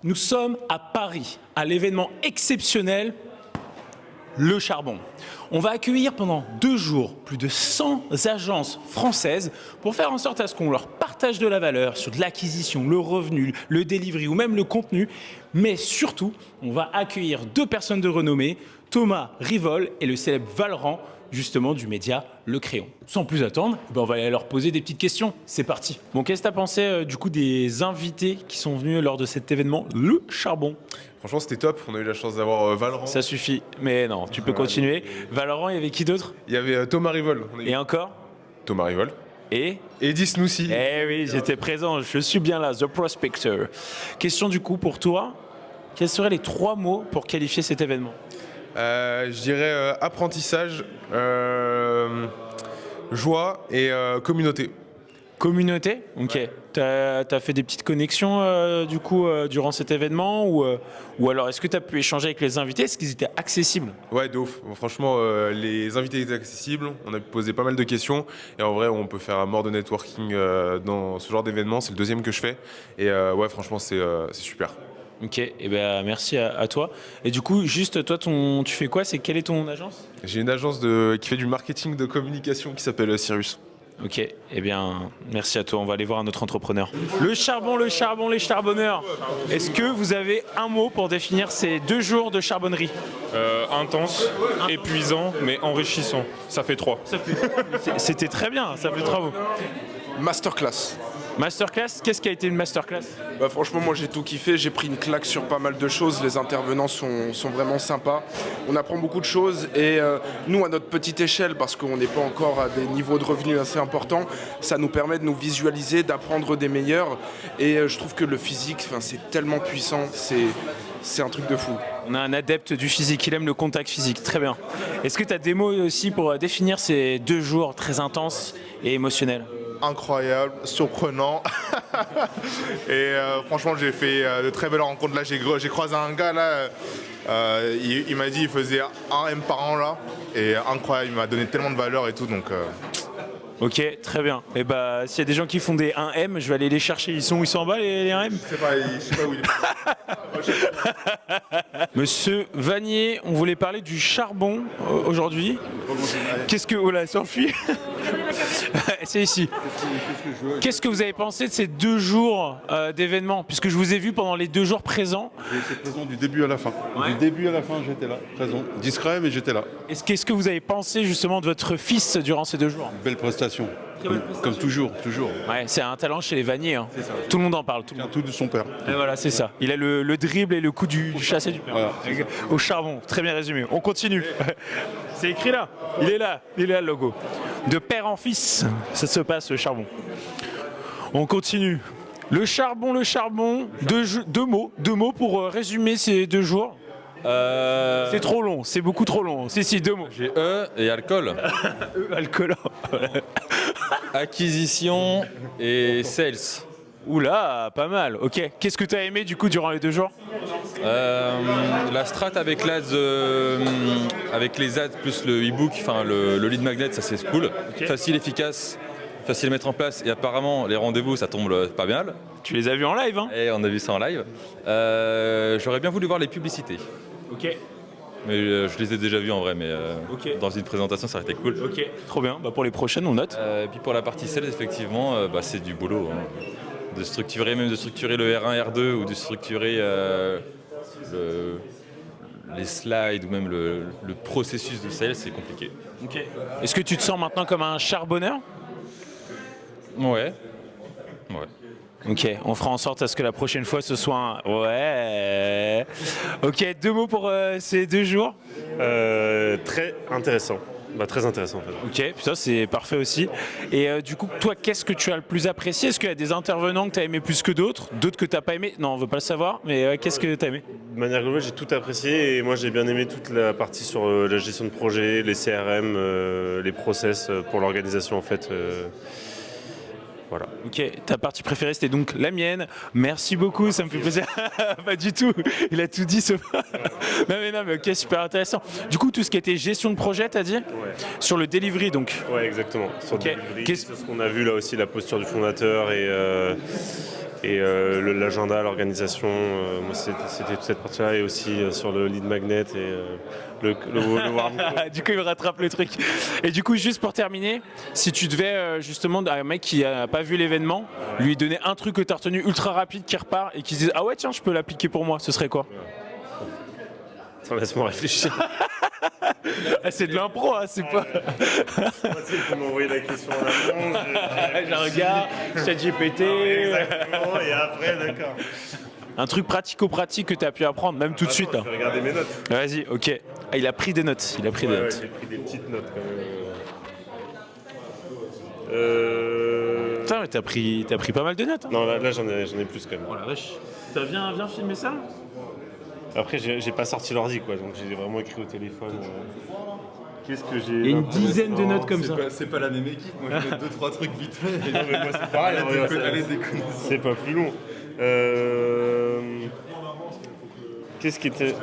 Nous sommes à Paris, à l'événement exceptionnel, le Charbon. On va accueillir pendant 2 jours plus de 100 agences françaises pour faire en sorte à ce qu'on leur partage de la valeur sur de l'acquisition, le revenu, le delivery ou même le contenu. Mais surtout, on va accueillir 2 personnes de renommée, Thomas Rivol et le célèbre Valran, justement du média Le Crayon. Sans plus attendre, on va aller leur poser des petites questions. C'est parti. Bon, qu'est-ce que tu as pensé du coup des invités qui sont venus lors de cet événement, le Charbon? Franchement, c'était top. On a eu la chance d'avoir Valran. Ça suffit. Mais non, tu peux continuer. Valran, il y avait qui d'autre? Il y avait Thomas Rivol. Et encore? Thomas Rivol. Et Eddie Snoussi. Eh oui, j'étais présent. Je suis bien là, The Prospector. Question du coup pour toi. Quels seraient les 3 mots pour qualifier cet événement? Je dirais apprentissage, joie et communauté. Communauté? Ok. Ouais. T'as fait des petites connexions du coup durant cet événement ou alors est-ce que tu as pu échanger avec les invités? Est-ce qu'ils étaient accessibles? Ouais, de ouf. Bon, franchement, les invités étaient accessibles. On a pu poser pas mal de questions. Et en vrai, on peut faire un mort de networking dans ce genre d'événement. C'est le 2e que je fais. Et ouais, franchement, c'est super. Ok, et ben merci à toi. Et du coup, juste toi, tu fais quoi? Quelle est ton agence? J'ai une agence qui fait du marketing de communication qui s'appelle Cyrus. Ok, eh bien, merci à toi. On va aller voir un autre entrepreneur. Le charbon, les charbonneurs. Est-ce que vous avez un mot pour définir ces 2 jours de charbonnerie? Intense, épuisant, mais enrichissant. Ça fait 3. C'était très bien, ça fait 3 mots. Masterclass. Masterclass, qu'est-ce qui a été une masterclass? Bah franchement, moi j'ai tout kiffé, j'ai pris une claque sur pas mal de choses, les intervenants sont vraiment sympas, on apprend beaucoup de choses et nous à notre petite échelle, parce qu'on n'est pas encore à des niveaux de revenus assez importants, ça nous permet de nous visualiser, d'apprendre des meilleurs et je trouve que le physique, c'est tellement puissant, c'est un truc de fou. On a un adepte du physique, il aime le contact physique, très bien. Est-ce que tu as des mots aussi pour définir ces 2 jours très intenses et émotionnels? Incroyable, surprenant. Et franchement, j'ai fait de très belles rencontres. Là, j'ai croisé un gars là. Il m'a dit qu'il faisait 1 M par an là. Et incroyable, il m'a donné tellement de valeur et tout. Donc, Ok, très bien. Et bah, s'il y a des gens qui font des 1M, je vais aller les chercher. Ils sont en bas les 1M? je sais pas où il est. Monsieur Vanier, on voulait parler du charbon aujourd'hui. Qu'est-ce que... Oh là, s'enfuit. C'est ici. Qu'est-ce que vous avez pensé de ces 2 jours d'événement? Puisque je vous ai vu pendant les 2 jours présents. J'ai été présent du début à la fin. Ouais. Du début à la fin, j'étais là, présent. Discret, mais j'étais là. Qu'est-ce que vous avez pensé justement de votre fils durant ces 2 jours? Belle prestation. Comme toujours, toujours. Ouais, c'est un talent chez les Vanier. Hein. Tout le monde en parle. Tout le Tiens, monde. tout de son père. Et voilà, c'est ça. Il a le dribble et le coup du chassé du père. Voilà, Au charbon, très bien résumé. On continue. C'est écrit là. Il est là le logo. De père en fils, ça se passe le charbon. On continue. Le charbon. 2 mots pour résumer ces 2 jours. C'est trop long, c'est beaucoup trop long. Si, 2 mots. J'ai E et alcool. Alcool. Acquisition et sales. Oula, pas mal. Ok. Qu'est-ce que tu as aimé du coup durant les 2 jours? La strat avec l'ADS, avec les ads plus le e-book, enfin le lead magnet, ça c'est cool. Ok. Facile, efficace, facile à mettre en place et apparemment les rendez-vous ça tombe pas mal. Tu les as vus en live, hein? Et on a vu ça en live. J'aurais bien voulu voir les publicités. Ok. Mais je les ai déjà vues en vrai, mais Ok. dans une présentation ça aurait été cool. Ok, trop bien. Bah, pour les prochaines, on note. Et puis pour la partie sales, effectivement, c'est du boulot. Hein. De structurer le R1, R2 ou de structurer les slides ou même le processus de sales, c'est compliqué. Ok. Est-ce que tu te sens maintenant comme un charbonneur? Ouais. Ok, on fera en sorte à ce que la prochaine fois ce soit un... Ouais. Ok, 2 mots pour ces 2 jours. Très intéressant. Très intéressant en fait. Ok, putain, c'est parfait aussi. Et du coup, toi, qu'est-ce que tu as le plus apprécié? Est-ce qu'il y a des intervenants que tu as aimé plus que d'autres que tu n'as pas aimé? Non, on ne veut pas le savoir, mais qu'est-ce que tu as aimé? De manière globale, j'ai tout apprécié et moi j'ai bien aimé toute la partie sur la gestion de projet, les CRM, les process pour l'organisation en fait. Voilà. Ok, ta partie préférée c'était donc la mienne. Merci beaucoup, ça me fait plaisir. Pas du tout, il a tout dit sauf. non mais ok, super intéressant. Du coup, tout ce qui était gestion de projet, t'as dit? Ouais. Sur le delivery donc. Ouais, exactement. Sur Ok. le delivery, c'est ce qu'on a vu là aussi, la posture du fondateur et l'agenda, l'organisation, moi c'était toute cette partie-là et aussi sur le lead magnet et le warm call. Du coup, il me rattrape le truc. Et du coup, juste pour terminer, si tu devais justement, à un mec qui n'a pas vu l'événement, lui donner un truc que tu as retenu ultra rapide qui repart et qui se dit ah ouais, tiens, je peux l'appliquer pour moi, ce serait quoi? Attends, laisse-moi réfléchir. Ah, c'est de l'impro, hein, c'est pas. Il faut m'envoyer la question en amont. Je regarde, ChatGPT. Exactement, et après, d'accord. Un truc pratico-pratique que tu as pu apprendre, même tout de suite. Je Hein. vais regarder mes notes. Vas-y, ok. Ah, il a pris des notes. Il a pris des Ouais, notes. j'ai pris des petites notes quand même. Putain, mais t'as pris pas mal de notes. Hein. Non, là j'en ai plus quand même. Oh la vache. Viens filmer ça. Après, j'ai pas sorti l'ordi, quoi, donc j'ai vraiment écrit au téléphone. Qu'est-ce que j'ai. Il y a une dizaine de notes comme ça. C'est pas la même équipe, moi je mets 2-3 trucs vite fait. Non, mais moi c'est pareil, c'est pas plus long. Qu'est-ce qui était.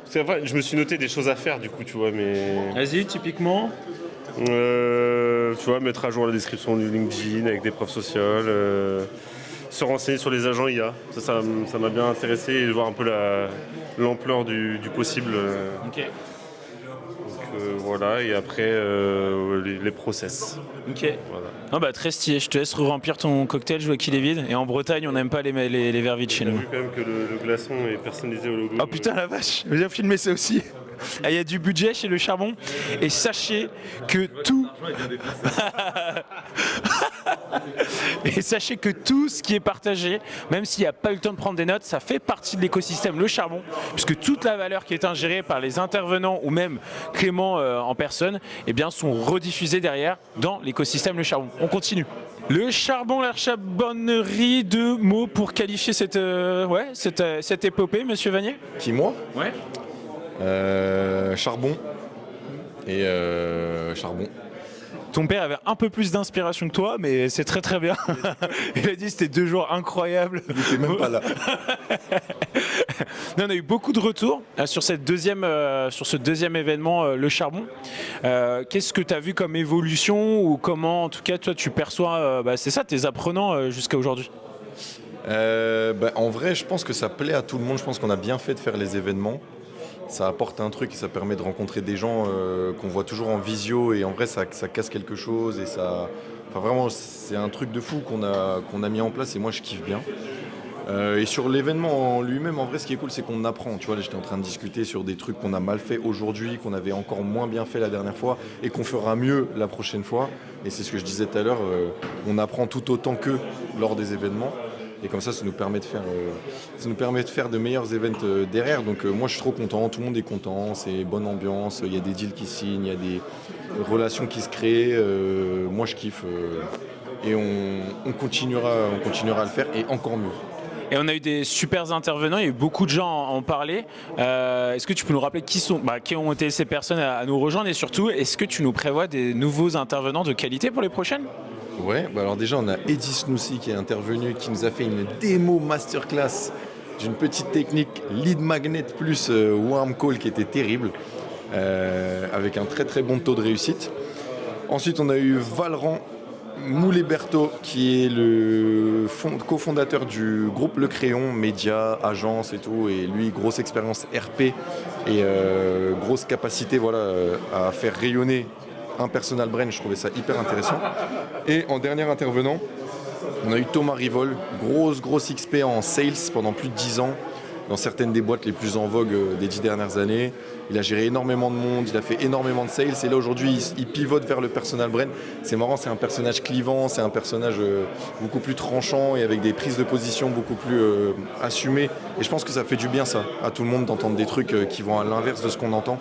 Parce qu'après, je me suis noté des choses à faire, du coup, tu vois, mais. Vas-y, typiquement. Tu vois, mettre à jour la description du LinkedIn avec des preuves sociales, se renseigner sur les agents IA. Ça m'a bien intéressé et de voir un peu l'ampleur du possible. Ok. Voilà, et après les process. Ok. Voilà. Ah bah très stylé, je te laisse remplir ton cocktail, je vois qu'il est vide. Et en Bretagne, on n'aime pas les verres vides chez J'ai nous. vu quand même que le glaçon est personnalisé au logo. Oh putain la vache, viens filmer ça aussi. Il y a du budget chez le charbon. Et sachez que tout... Et sachez que tout ce qui est partagé, même s'il n'y a pas eu le temps de prendre des notes, ça fait partie de l'écosystème Le Charbon, puisque toute la valeur qui est ingérée par les intervenants ou même Clément en personne, eh bien, sont rediffusées derrière dans l'écosystème Le Charbon. On continue. Le charbon, la charbonnerie, 2 mots pour qualifier cette épopée, monsieur Vanier? Qui, moi? Ouais. Charbon. Et charbon. Ton père avait un peu plus d'inspiration que toi, mais c'est très très bien. Il a dit que c'était 2 jours incroyables. Il était même pas là. Non, on a eu beaucoup de retours sur ce deuxième événement, le charbon. Qu'est-ce que tu as vu comme évolution ou comment, en tout cas, toi, tu perçois c'est ça, tes apprenants jusqu'à aujourd'hui? En vrai, je pense que ça plaît à tout le monde. Je pense qu'on a bien fait de faire les événements. Ça apporte un truc et ça permet de rencontrer des gens qu'on voit toujours en visio et en vrai ça casse quelque chose et ça... Enfin vraiment c'est un truc de fou qu'on a mis en place et moi je kiffe bien. Et sur l'événement en lui-même, en vrai ce qui est cool c'est qu'on apprend. Tu vois, là j'étais en train de discuter sur des trucs qu'on a mal fait aujourd'hui, qu'on avait encore moins bien fait la dernière fois et qu'on fera mieux la prochaine fois. Et c'est ce que je disais tout à l'heure, on apprend tout autant qu'eux lors des événements. Et comme ça nous permet de faire de meilleurs events derrière. Donc moi je suis trop content, tout le monde est content, c'est bonne ambiance, il y a des deals qui signent, il y a des relations qui se créent. Moi je kiffe et on continuera à le faire et encore mieux. Et on a eu des super intervenants, il y a eu beaucoup de gens à en parler. Est-ce que tu peux nous rappeler qui ont été ces personnes à nous rejoindre et surtout, est-ce que tu nous prévois des nouveaux intervenants de qualité pour les prochaines? Ouais, alors déjà on a Eddie Snoussi qui est intervenu, qui nous a fait une démo masterclass d'une petite technique lead magnet plus warm call qui était terrible, avec un très très bon taux de réussite. Ensuite on a eu Valran Moulet-Berthaud qui est le cofondateur du groupe Le Crayon, médias, agence et tout, et lui grosse expérience RP et grosse capacité à faire rayonner un personal brand, je trouvais ça hyper intéressant. Et en dernier intervenant, on a eu Thomas Rivol, grosse XP en sales pendant plus de 10 ans, dans certaines des boîtes les plus en vogue des 10 dernières années. Il a géré énormément de monde, il a fait énormément de sales, et là aujourd'hui il pivote vers le personal brand. C'est marrant, c'est un personnage clivant, c'est un personnage beaucoup plus tranchant et avec des prises de position beaucoup plus assumées. Et je pense que ça fait du bien ça, à tout le monde d'entendre des trucs qui vont à l'inverse de ce qu'on entend.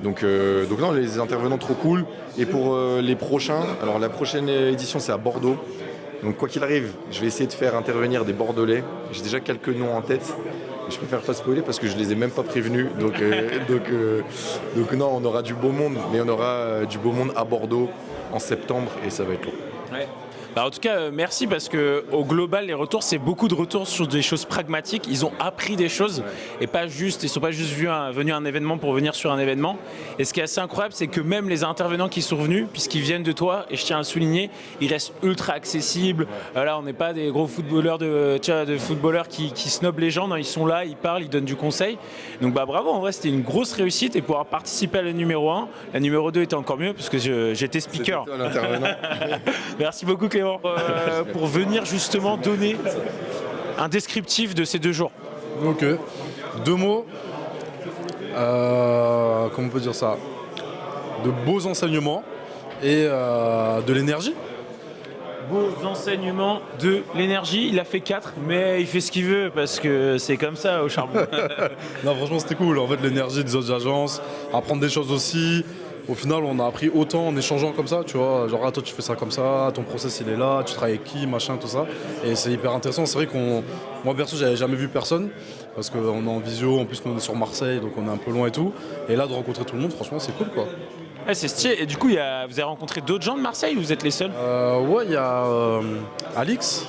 Donc non, les intervenants trop cool. Et pour les prochains, alors la prochaine édition c'est à Bordeaux. Donc quoi qu'il arrive, je vais essayer de faire intervenir des Bordelais. J'ai déjà quelques noms en tête. Je préfère pas spoiler parce que je les ai même pas prévenus. Donc non, on aura du beau monde, mais on aura du beau monde à Bordeaux en septembre et ça va être lourd. Ouais. Bah, en tout cas, merci parce que au global, les retours, c'est beaucoup de retours sur des choses pragmatiques. Ils ont appris des choses et pas juste, ils sont pas juste venus à un événement pour venir sur un événement. Et ce qui est assez incroyable, c'est que même les intervenants qui sont venus, puisqu'ils viennent de toi, et je tiens à le souligner, ils restent ultra accessibles. Là, on n'est pas des gros footballeurs de footballeurs qui snobent les gens. Non, ils sont là, ils parlent, ils donnent du conseil. Donc bah bravo, en vrai, c'était une grosse réussite et pouvoir participer à la numéro 1. La numéro 2 était encore mieux parce que j'étais speaker. C'était toi l'intervenant. Merci beaucoup Clément pour venir justement donner un descriptif de ces 2 jours. Ok. 2 mots. Comment on peut dire ça? De beaux enseignements et de l'énergie. Beaux enseignements, de l'énergie. Il a fait 4, mais il fait ce qu'il veut parce que c'est comme ça au charbon. Non, franchement, c'était cool. En fait, l'énergie des autres agences, apprendre des choses aussi. Au final, on a appris autant en échangeant comme ça, tu vois. Genre, ah, toi, tu fais ça comme ça, ton process, il est là, tu travailles avec qui, machin, tout ça. Et c'est hyper intéressant. C'est vrai moi, perso, j'avais jamais vu personne. Parce qu'on est en visio, en plus, nous, on est sur Marseille, donc on est un peu loin et tout. Et là, de rencontrer tout le monde, franchement, c'est cool, quoi. Ouais, c'est stylé. Et du coup, vous avez rencontré d'autres gens de Marseille ou vous êtes les seuls? Ouais, il y a Alix,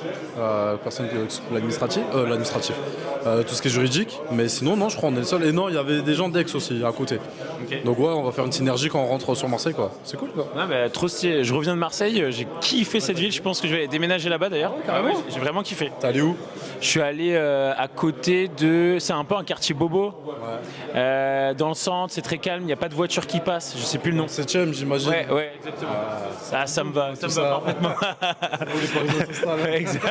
personne l'administratif, tout ce qui est juridique. Mais sinon, non, je crois qu'on est le seul. Et non, il y avait des gens d'Aix aussi à côté. Ok. Donc ouais, on va faire une synergie quand on rentre sur Marseille, quoi. C'est cool, quoi. Ouais, bah, trop stylé. Je reviens de Marseille, j'ai kiffé cette ville. Je pense que je vais déménager là-bas d'ailleurs. carrément. Ouais, j'ai vraiment kiffé. T'es allé où? Je suis allé à côté de. C'est un peu un quartier bobo. Dans le centre, c'est très calme, il n'y a pas de voiture qui passe. Je sais plus le nom. 7ème, j'imagine. Ouais, exactement. Ça me va, ça. parfaitement. Les Parisiens s'installent. Ouais, exact.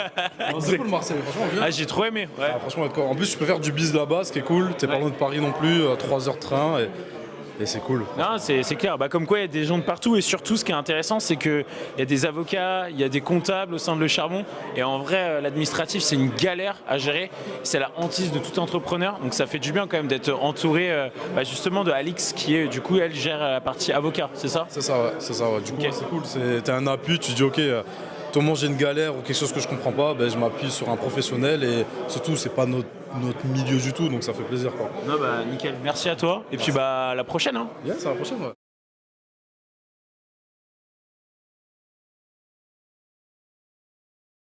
Non, c'est cool Marseille, franchement, viens. Ah, j'ai trop aimé. Ouais. Ah, franchement, d'accord. En plus, tu peux faire du biz là-bas, ce qui est cool. T'es pas loin de Paris non plus, 3 heures de train. Et c'est cool. Non, c'est clair. Bah, comme quoi, il y a des gens de partout. Et surtout, ce qui est intéressant, c'est qu'il y a des avocats, il y a des comptables au sein de Le Charbon. Et en vrai, l'administratif, c'est une galère à gérer. C'est la hantise de tout entrepreneur. Donc ça fait du bien quand même d'être entouré justement de Alix, qui est du coup, elle gère la partie avocat, c'est ça? C'est ça, ouais. C'est ça, ouais. Du coup, Ok. ouais, c'est cool. T'as un appui, tu dis, ok, tout le monde j'ai une galère ou quelque chose que je comprends pas, ben, je m'appuie sur un professionnel. Et surtout, c'est pas notre milieu du tout, donc ça fait plaisir, quoi. Non, bah nickel. Merci à toi. Et puis bah à la prochaine. Hein. Yeah, c'est à la prochaine, ouais.